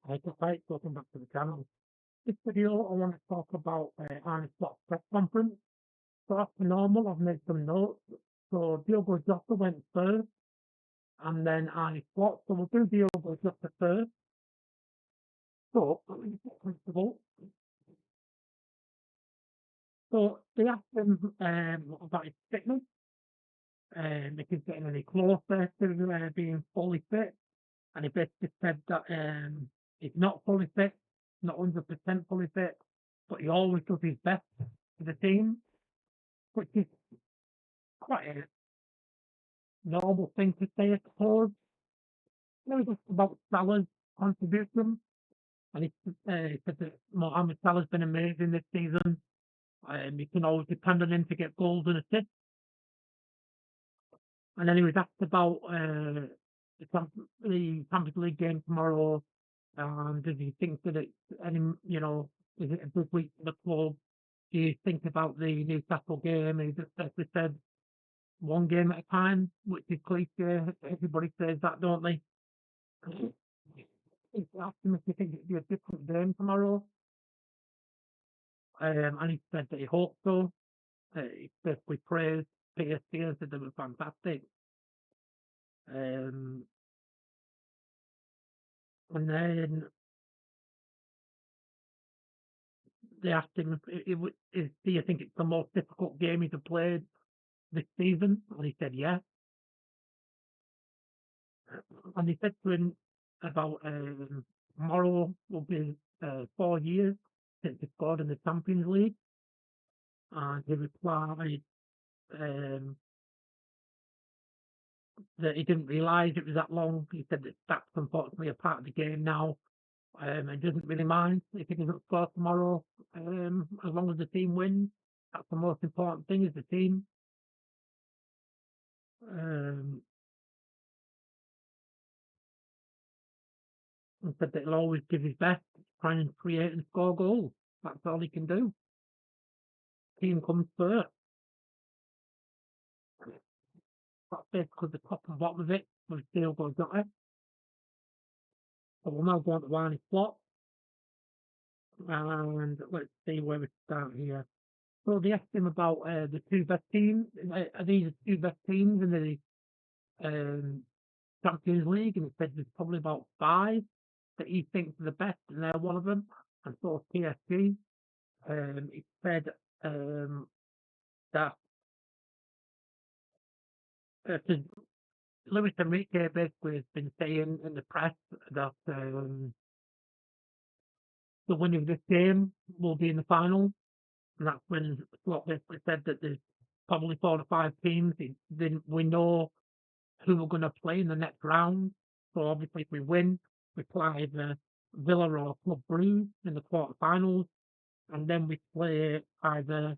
Hi, guys, welcome back to the channel. This video, I want to talk about Arne Slot's press conference. So after normal, I've made some notes. So Diogo Jota went first, and then Arne Slot. So we'll do Diogo Jota first. So, first of all, so they asked him about his fitness, if he's getting any closer to being fully fit, and he basically said that he's not fully fit, not 100% fully fit, but he always does his best for the team, which is quite a normal thing to say, I suppose. Just about Salah's contribution, and he said that Mohamed Salah's been amazing this season. You can always depend on him to get goals and assists. And then he was asked about the Champions League game tomorrow. Does he think that it's any, is it a good week for the club? Do you think about the Newcastle game? He just basically said one game at a time, which is cliche. Everybody says that, don't they? He asked him if he thinks it'd be a different game tomorrow, and he said that he hoped so. He basically praised PSG and said they were fantastic. Um, and then they asked him do you think it's the most difficult game he's played this season? And he said yes. And he said to him about tomorrow will be 4 years since he scored in the Champions League. And he replied um, that he didn't realise it was that long. He said that that's unfortunately a part of the game now. And doesn't really mind if he doesn't score tomorrow, as long as the team wins. That's the most important thing, is the team. Um, and said that he'll always give his best to try and create and score goals. That's all he can do. Team comes first. That's basically the top and bottom of it with Diogo Jota. So we'll now go on to Arne Slot, and let's see where we start here. So they asked him about the two best teams. Are these the two best teams in the Champions League? And he said there's probably about five that he thinks are the best, and they're one of them. And so is PSG. He said that Luis Enrique basically has been saying in the press that the winner of this game will be in the final. And that's when Slot basically said that there's probably 4 or 5 teams. We know who we're going to play in the next round. So obviously, if we win, we play either Villa or Club Brugge in the quarterfinals, and then we play either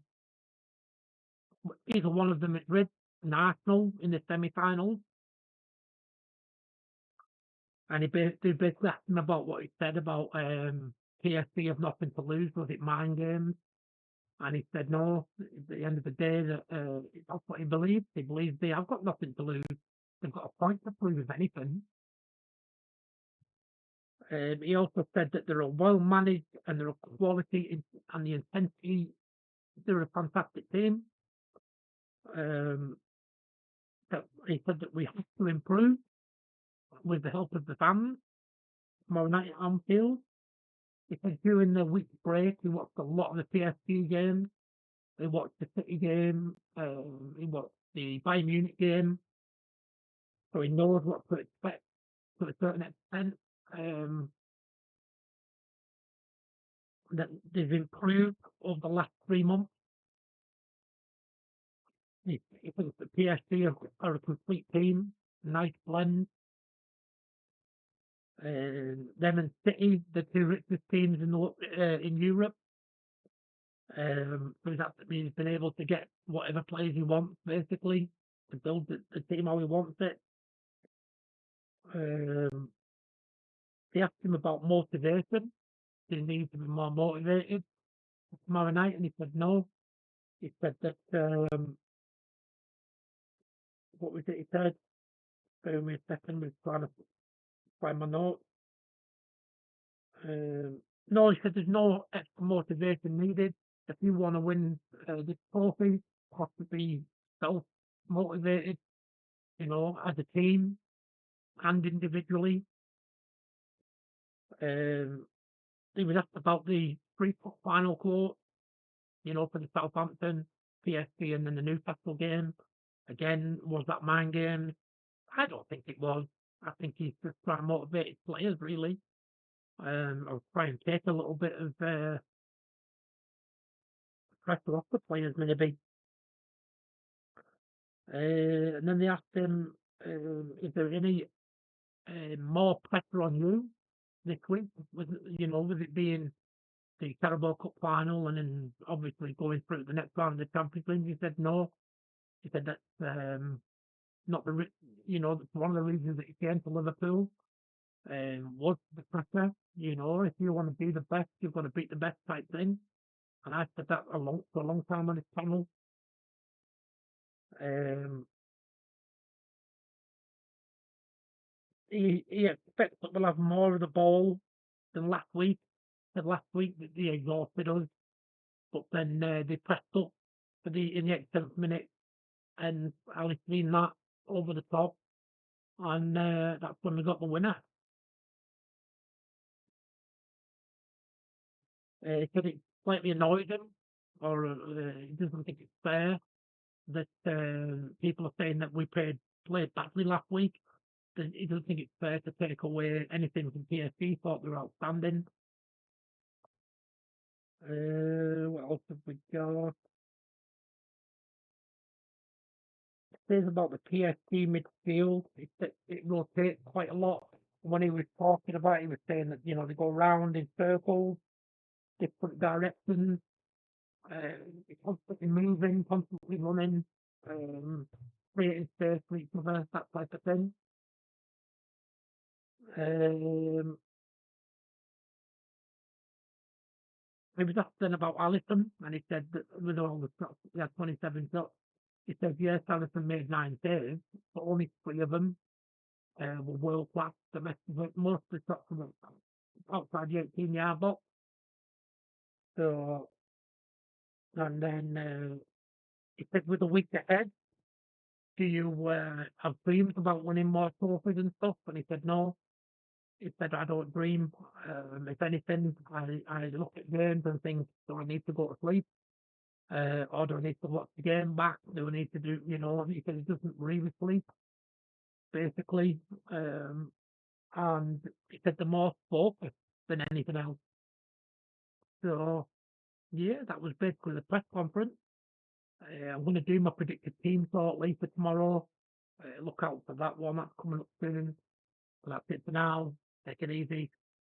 one of them at Madrid and Arsenal in the semi-finals. And they basically asked him about what he said about PSG have nothing to lose. Was it mind games? And he said no. At the end of the day, that's what he believes. He believes they have got nothing to lose. They've got a point to prove, if anything. He also said that they're well managed and they're a quality and the intensity. They're a fantastic team. That he said that we have to improve with the help of the fans tomorrow night at Anfield. He said during the week break, he watched a lot of the PSG games. He watched the City game. He watched the Bayern Munich game. So he knows what to expect to a certain extent. That they've improved over the last 3 months. He thinks that PSG are a complete team, nice blend. Them and City, the two richest teams in Europe. So he's been able to get whatever players he wants, basically, to build the team how he wants it. They asked him about motivation. Do he need to be more motivated tomorrow night? And he said no. He said that, what was it he said? Bear with me a second, we're trying to find my notes. Um, no, he said there's no extra motivation needed. If you want to win this trophy, you have to be self motivated, as a team and individually. Um, he was asked about the three final quote, for the Southampton, PSG, and then the Newcastle game. Again, was that mind game? I don't think it was. I think he's just trying to motivate his players, really, or try and take a little bit of pressure off the players, maybe. And then they asked him, is there any more pressure on you this week? With it being the Carabao Cup final and then obviously going through the next round of the Champions League? He said no. He said that's not that's one of the reasons that he came to Liverpool. Was the pressure. If you want to be the best, you've got to beat the best type thing. And I said that for a long time on his channel. Um, he expects that we'll have more of the ball than last week. Said last week that they exhausted us, but then they pressed up in the 87th minute, and Ali seen that over the top, and that's when we got the winner. He said it slightly annoyed him, or he doesn't think it's fair that people are saying that we played badly last week. That he doesn't think it's fair to take away anything from PSG. Thought they were outstanding. What else have we got? Says about the PSG midfield. It rotates quite a lot. When he was talking about it, he was saying that they go round in circles, different directions, constantly moving, constantly running, um, creating space for each other, that type of thing. Um, he was asked then about Alisson, and he said that with all the shots, he had 27 shots. He said, yes, Alisson made 9 saves, but only 3 of them were world class. The rest of it, most of the shots were outside the 18-yard box. So, and then he said, with a week ahead, do you have dreams about winning more trophies and stuff? And he said, no. He said, I don't dream. If anything, I look at games and think, do I need to go to sleep? Or do I need to watch the game back? Do I need to do, he said he doesn't really sleep, basically. And he said the more focus than anything else. So, yeah, that was basically the press conference. I'm going to do my predicted team shortly for tomorrow. Look out for that one. That's coming up soon. That's it for now. Take it easy.